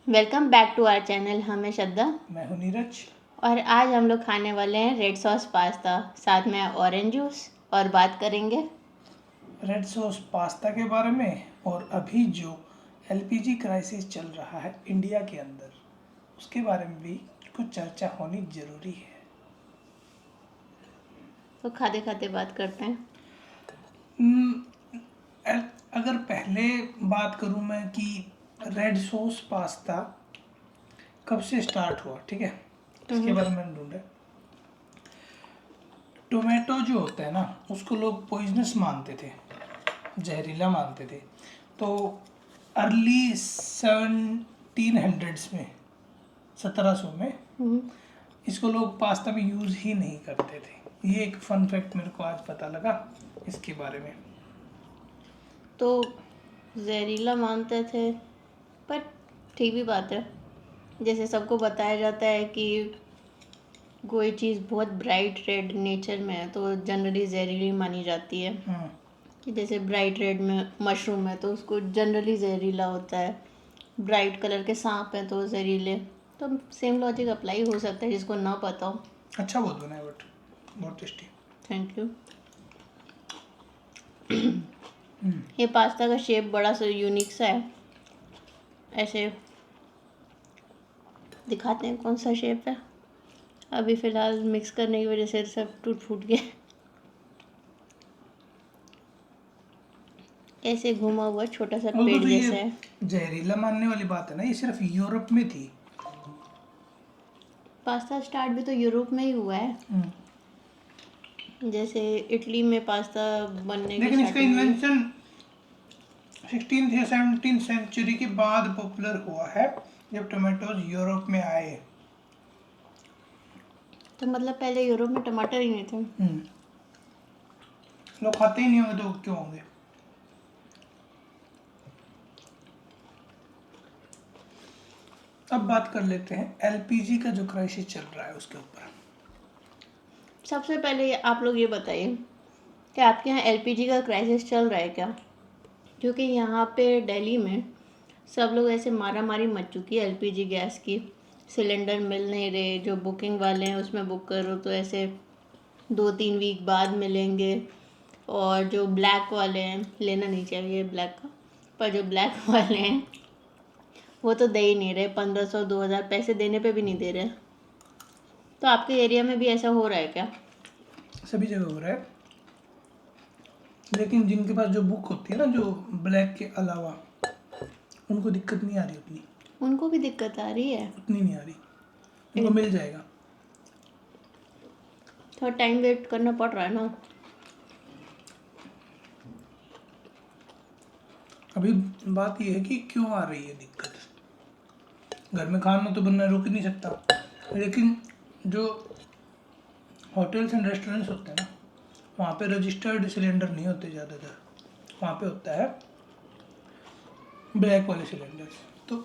Welcome back to our channel. हम हैं श्रद्धा, मैं हूं नीरज। और आज हम लोग खाने वाले हैं रेड सॉस पास्ता, साथ में ऑरेंज जूस, और बात करेंगे रेड सॉस पास्ता के बारे में और अभी जो एलपीजी क्राइसिस चल रहा है इंडिया के अंदर, उसके बारे में भी कुछ चर्चा होनी जरूरी है। तो खाते खाते बात करते हैं। अगर पहले बात करूं मैं कि रेड सॉस पास्ता कब से स्टार्ट हुआ, ठीक है, इसके बारे में मैंने ढूंढा। टोमेटो जो होता है ना, उसको लोग पॉइजनस मानते थे, जहरीला मानते थे। तो अर्ली 1700s में, 1700 में इसको लोग पास्ता में यूज़ ही नहीं करते थे। ये एक फन फैक्ट मेरे को आज पता लगा इसके बारे में। तो जहरीला मानते थे, पर ठीक भी बात है। जैसे सबको बताया जाता है कि कोई चीज़ बहुत ब्राइट रेड नेचर में है तो जनरली जहरीली मानी जाती है। कि जैसे ब्राइट रेड में मशरूम है तो उसको जनरली जहरीला होता है, ब्राइट कलर के सांप हैं तो जहरीले। तो सेम लॉजिक अप्लाई हो सकता है जिसको ना पता हो। अच्छा बहुत बना है, बट बहुत टेस्टी। Thank you. ये पास्ता का शेप बड़ा सा यूनिक सा है। ऐसे दिखाते हैं कौन सा शेप है। अभी फ़िलहाल मिक्स करने की वजह से सब टूट फूट गया। ऐसे घुमा हुआ छोटा सा पेड़ तो जैसा ये है। जहरीला मानने वाली बात है ना, ये सिर्फ यूरोप में थी। पास्ता स्टार्ट भी तो यूरोप में ही हुआ है। जैसे इटली में पास्ता बनने की लेकिन इसका स्टार्टिंग हुई। इन्वेंशन 16th या 17th सेंचुरी के बाद पॉपुलर हुआ है, जब टोमेटोज यूरोप में आए। तो मतलब पहले यूरोप में टमाटर ही नहीं थे। लोग खाते ही नहीं होंगे तो क्यों होंगे। अब बात कर लेते हैं एलपीजी का जो क्राइसिस चल रहा है उसके ऊपर। सबसे पहले आप लोग ये बताइए कि आपके यहाँ एलपीजी का क्राइसिस चल रहा है क्या? क्योंकि यहाँ पे दिल्ली में सब लोग ऐसे मारा मारी मच चुकी है एलपीजी गैस की। सिलेंडर मिल नहीं रहे, जो बुकिंग वाले हैं उसमें बुक करो तो ऐसे 2-3 वीक बाद मिलेंगे। और जो ब्लैक वाले हैं, लेना नहीं चाहिए ब्लैक का, पर जो ब्लैक वाले हैं वो तो दे ही नहीं रहे। 1500-2000 पैसे देने पे भी नहीं दे रहे। तो आपके एरिया में भी ऐसा हो रहा है क्या? सभी जगह हो रहा है, लेकिन जिनके पास जो बुक होती है ना, जो ब्लैक के अलावा, उनको दिक्कत नहीं आ रही उतनी। उनको भी दिक्कत आ रही है? उतनी नहीं आ रही, उनको मिल जाएगा। थोड़ा टाइम वेट करना पड़ रहा है ना। अभी बात यह है कि क्यों आ रही है दिक्कत। घर में खाना तो बनना रुक ही नहीं सकता, लेकिन जो होटल्स एंड रेस्टोरेंट्स होते हैं ना, वहाँ पे रजिस्टर्ड सिलेंडर नहीं होते ज़्यादातर। वहाँ पे होता है ब्लैक वाले सिलेंडर्स। तो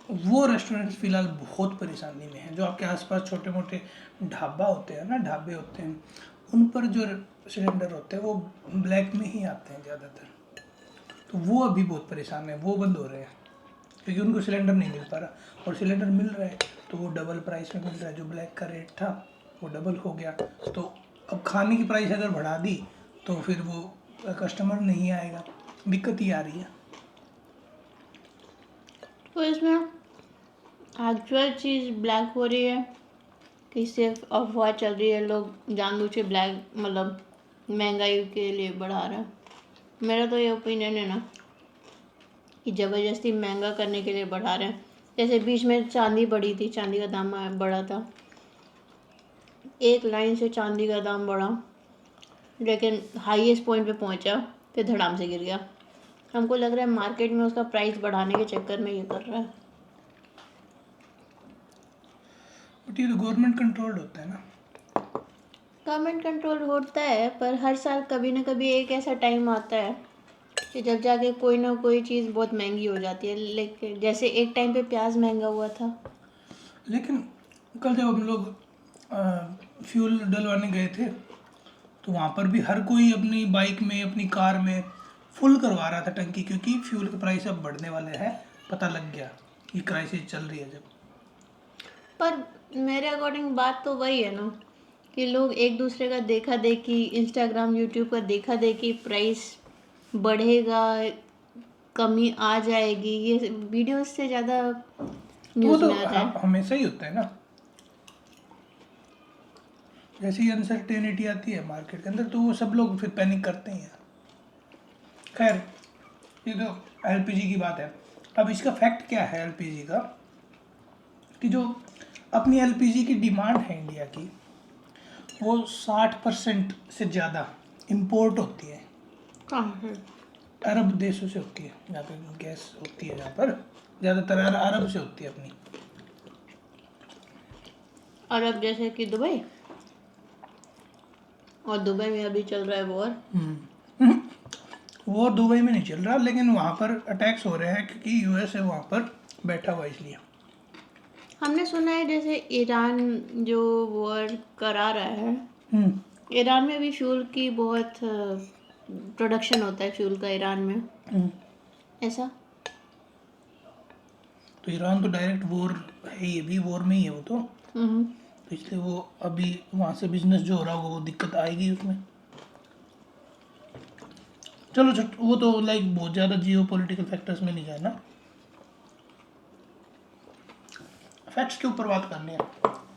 वो रेस्टोरेंट्स फ़िलहाल बहुत परेशानी में हैं। जो आपके आसपास छोटे मोटे ढाबा होते हैं ना, ढाबे होते हैं, उन पर जो सिलेंडर होते हैं वो ब्लैक में ही आते हैं ज़्यादातर। तो वो अभी बहुत परेशान है, वो बंद हो रहे हैं क्योंकि उनको सिलेंडर नहीं मिल पा रहा। और सिलेंडर मिल रहा है तो वो डबल प्राइस में मिल रहा है। जो ब्लैक का रेट था वो डबल हो गया। तो अब खाने की प्राइस अगर बढ़ा दी तो फिर वो कस्टमर नहीं आएगा, दिक्कत ही आ रही है। तो इसमें एक्चुअल चीज़ ब्लैक हो रही है कि सिर्फ अफवाह चल रही है, लोग जानबूझ के ब्लैक मतलब महंगाई के लिए बढ़ा रहे हैं? मेरा तो ये ओपिनियन है ना कि ज़बरदस्ती महंगा करने के लिए बढ़ा रहे हैं। जैसे बीच में चांदी बढ़ी थी, चांदी का दाम बढ़ा था, एक लाइन से चांदी का दाम बढ़ा, लेकिन हाईएस्ट पॉइंट पे पहुंचा, फिर धड़ाम से गिर गया। हमको लग रहा है मार्केट में उसका प्राइस बढ़ाने के चक्कर में ये कर रहा है। बट ये तो गवर्नमेंट कंट्रोल्ड होता है ना। गवर्नमेंट कंट्रोल होता है, पर हर साल कभी ना कभी एक ऐसा टाइम आता है कि जब जाके कोई ना कोई चीज़ बहुत महंगी हो जाती है। लेकिन जैसे एक टाइम पे प्याज महंगा हुआ था। लेकिन कल जब हम लोग फ्यूल डलवाने गए थे तो वहाँ पर भी हर कोई अपनी बाइक में, अपनी कार में फुल करवा रहा था टंकी, क्योंकि फ्यूल के प्राइस अब बढ़ने वाले हैं, पता लग गया। ये क्राइसिस चल रही है जब। पर मेरे अकॉर्डिंग बात तो वही है ना कि लोग एक दूसरे का देखा देखी, इंस्टाग्राम यूट्यूब का देखा देखी, प्राइस बढ़ेगा, कमी आ जाएगी, ये वीडियोस से ज़्यादा तो वो न्यूज़ तो में आता है। हमेशा ही होता है ना, जैसे ही अनसर्टेनिटी आती है मार्केट के अंदर तो वो सब लोग फिर पैनिक करते ही हैं। खैर, ये तो एलपीजी की बात है। अब इसका फैक्ट क्या है एलपीजी का, कि जो अपनी एलपीजी की डिमांड है इंडिया की, वो 60% से ज़्यादा इंपोर्ट होती है, कहाँ है? अरब देशों से होती है, जहाँ पे गैस होती है, जहाँ पर ज़्यादातर अरब से होती है अपनी। अरब जैसे कि दुबई, और दुबई में अभी चल रहा है वॉर। वो दुबई में नहीं चल रहा, लेकिन वहाँ पर अटैक्स हो रहे हैं क्योंकि यूएस है वहाँ पर बैठा हुआ इसलिए। हमने सुना है जैसे ईरान जो वॉर करा रहा है, हम्म, ईरान में भी फ्यूल की बहुत प्रोडक्शन होता है फ्यूल का ईरान में, हम्म। ऐसा। तो ईरान तो डायरेक्ट वॉर है, ये भी वॉर में ही है वो तो हम्म। इसलिए वो अभी वहाँ से बिजनेस जो हो रहा होगा वो दिक्कत आएगी उसमें। चलो वो तो लाइक बहुत ज़्यादा जियो पॉलिटिकल फैक्टर्स में नहीं जाए ना, फैक्ट्स के ऊपर बात करनी है।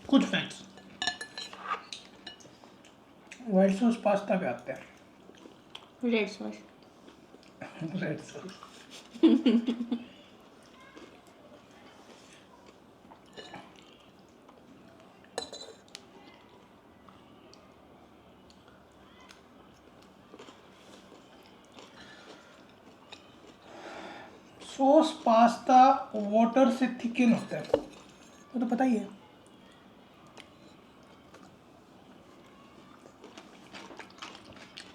कुछ फैक्ट्स, व्हाइट सॉस पास्ता पे आते हैं। Red sauce. Red sauce, sauce pasta water से थिकन होता है, वो तो पता ही है।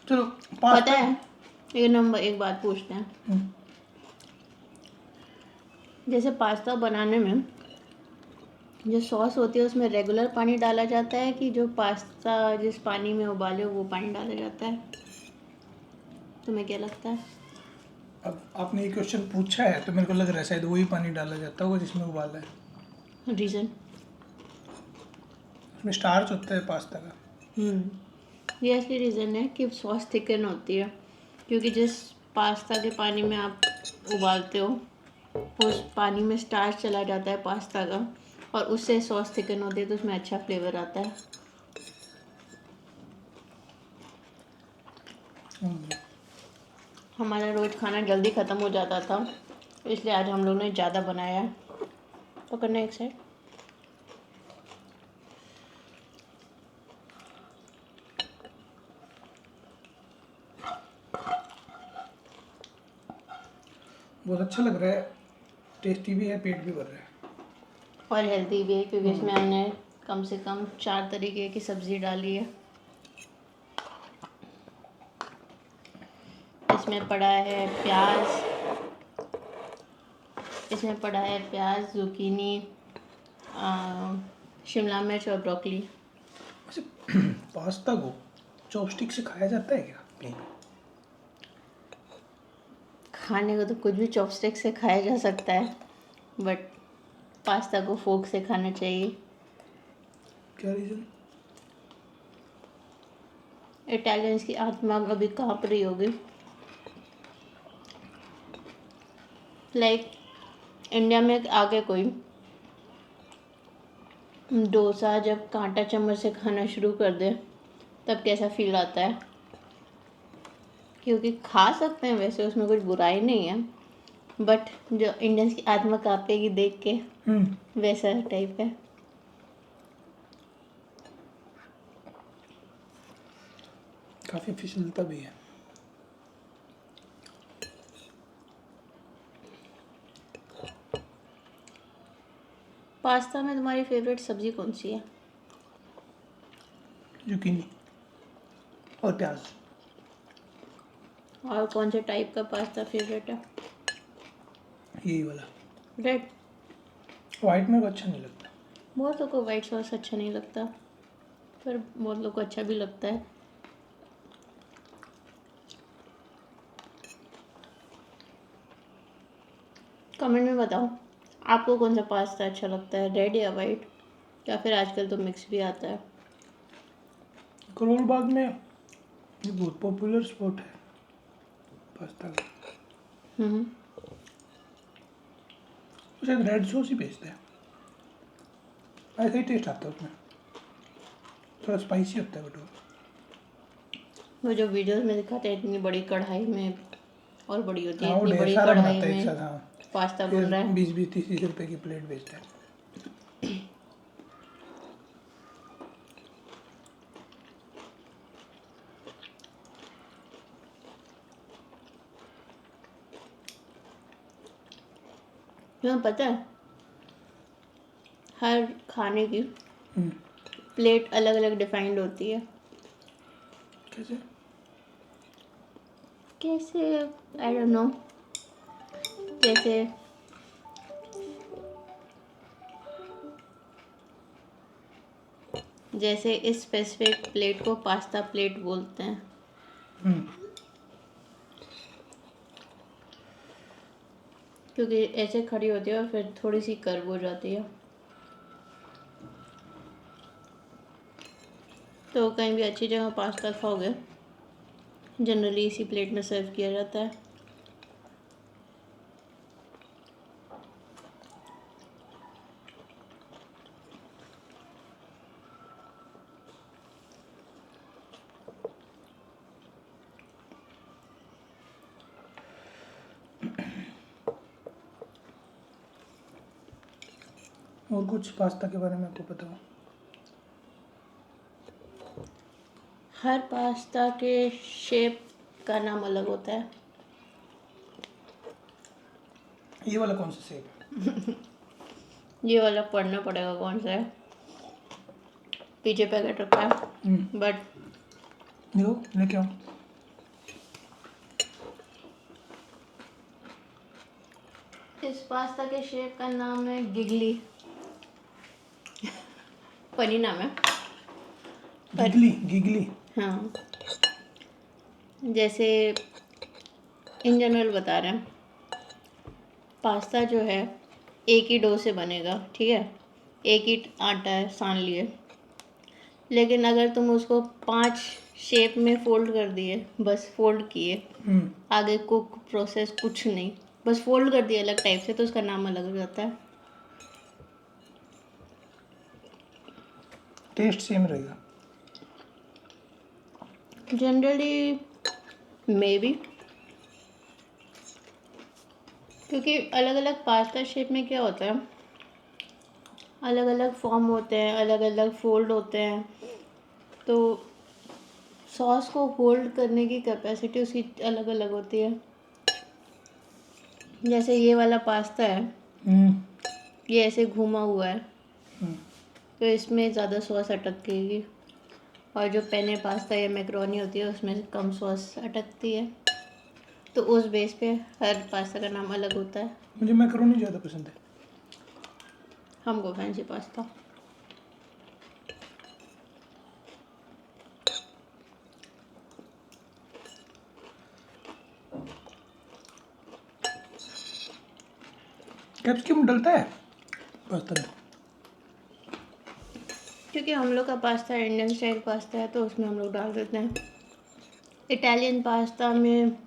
चलो पता पास्ता। है, एक नंबर एक बात पूछते हैं, हम्म, जैसे पास्ता बनाने में जो सॉस होती है उसमें रेगुलर पानी डाला जाता है कि जो पास्ता जिस पानी में उबाले हो वो पानी डाला जाता है? तुम्हें क्या लगता है? अब आपने ये क्वेश्चन पूछा है तो मेरे को लग रहा है शायद वही पानी डाला जाता होगा जिसमें उबाला है। रीज़न? उसमें स्टार्च होता है पास्ता का। ये असली रीज़न है कि सॉस थिकन होती है, क्योंकि जिस पास्ता के पानी में आप उबालते हो उस पानी में स्टार्च चला जाता है पास्ता का, और उससे सॉस थिकन होती है तो उसमें अच्छा फ्लेवर आता है। हमारा रोज़ खाना जल्दी ख़त्म हो जाता था, इसलिए आज हम लोग ने ज़्यादा बनाया है। पकड़ना एक साइड। बहुत अच्छा लग रहा है, टेस्टी भी है, पेट भी भर रहा है। और हेल्दी भी है क्योंकि इसमें हमने कम से कम 4 तरीके की सब्ज़ी डाली है। इसमें पड़ा है प्याज, इसमें पड़ा है प्याज, जुकीनी, शिमला मिर्च और ब्रोकली। वैसे पास्ता को चॉपस्टिक से खाया जाता है क्या कहीं? खाने को तो कुछ भी चॉपस्टिक से खाया जा सकता है, बट पास्ता को फोक से खाना चाहिए। क्या रीज़न? इटालियंस की आत्मा अभी काँप रही होगी। लाइक इंडिया में आके कोई डोसा जब कांटा चम्मच से खाना शुरू कर दे तब कैसा फील आता है, क्योंकि खा सकते हैं वैसे, उसमें कुछ बुराई नहीं है, बट जो इंडियंस की आत्मा कांपेगी देख के, वैसा टाइप है। काफ़ी फिसलता भी है। पास्ता में तुम्हारी फेवरेट सब्जी कौन सी है? जुकीनी और प्याज। और कौन से टाइप का पास्ता फेवरेट है? यही वाला। रेड? वाइट मेरे को अच्छा नहीं लगता। बहुत लोग को वाइट सॉस अच्छा नहीं लगता, पर बहुत लोग को अच्छा भी लगता है। कमेंट में बताओ आपको कौन सा पास्ता अच्छा लगता है, रेड या वाइट, या फिर आजकल तो मिक्स भी आता है? करोल बाग में ये बहुत पॉपुलर स्पॉट है पास्ता का। हम्म। वो शायद रेड सॉस ही बेचते हैं, ऐसा ही टेस्ट आता है उसमें, थोड़ा स्पाइसी होता है बट वो जो वीडियोस में दिखाते हैं इतनी बड़ी कढ़ाई में, और बड़ी होती हाँ है वो इतनी ढेर बड़ी सारा कढ़ाई बनाता है एक में साथ। हाँ पास्ता फिर बन रहा है। 20-20, 30-30 रुपए की प्लेट बेचते हैं। तुम्हें पता है हर खाने की हम्म, प्लेट अलग अलग डिफाइंड होती है। कैसे? कैसे? I don't know. जैसे जैसे इस स्पेसिफिक प्लेट को पास्ता प्लेट बोलते हैं। हम्म, क्योंकि ऐसे खड़ी होती है और फिर थोड़ी सी कर्व हो जाती है। तो कहीं भी अच्छी जगह पास्ता खाओगे जनरली इसी प्लेट में सर्व किया जाता है। और कुछ पास्ता के बारे में आपको पता हो? हर पास्ता के शेप का नाम अलग होता है। ये वाला कौन सा शेप है? ये वाला पढ़ना पड़ेगा कौन सा है, पीछे पैकेट रखा है बट देखो लेके आओ। इस पास्ता के शेप का नाम है गिगली। फनी नाम है पर गिगली गिगली। हाँ, जैसे इन जनरल बता रहे हैं पास्ता जो है एक ही डो से बनेगा, ठीक है, एक ही आटा है सान लिए, लेकिन अगर तुम उसको 5 शेप में फोल्ड कर दिए, बस फोल्ड किए, आगे कुक प्रोसेस कुछ नहीं, बस फोल्ड कर दिए अलग टाइप से, तो उसका नाम अलग हो जाता है। टेस्ट सेम रहेगा जनरली मे बी, क्योंकि अलग अलग पास्ता शेप में क्या होता है, अलग अलग फॉर्म होते हैं, अलग अलग फोल्ड होते हैं, तो सॉस को होल्ड करने की कैपेसिटी उसकी अलग अलग होती है। जैसे ये वाला पास्ता है, ये ऐसे घूमा हुआ है तो इसमें ज़्यादा सॉस अटकेगी, और जो पेने पास्ता या मैक्रोनी होती है उसमें कम सॉस अटकती है, तो उस बेस पे हर पास्ता का नाम अलग होता है। मुझे मैकरोनी ज़्यादा पसंद है। हमको फैंसी पास्ता। कैप्सिकम डलता है पास्ता में? क्योंकि हम लोग का पास्ता इंडियन स्टाइल पास्ता है तो उसमें हम लोग डाल देते हैं। इटालियन पास्ता में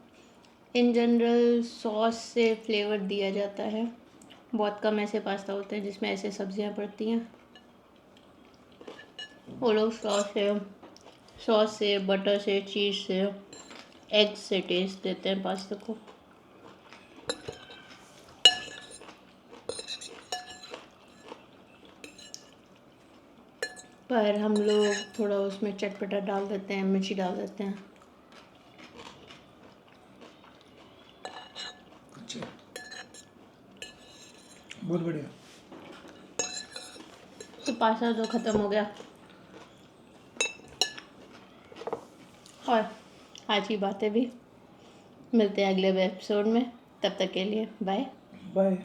इन जनरल सॉस से फ्लेवर दिया जाता है, बहुत कम ऐसे पास्ता होते हैं जिसमें ऐसे सब्जियां पड़ती हैं। वो लोग सॉस से बटर से चीज़ से एग से टेस्ट देते हैं पास्ता को। पर हम लोग थोड़ा उसमें चटपटा डाल देते हैं, मिर्ची डाल देते हैं। अच्छा, बहुत बढ़िया। तो पास्ता तो ख़त्म हो गया, और आज की बातें भी। मिलते हैं अगले एपिसोड में, तब तक के लिए बाय। बाय।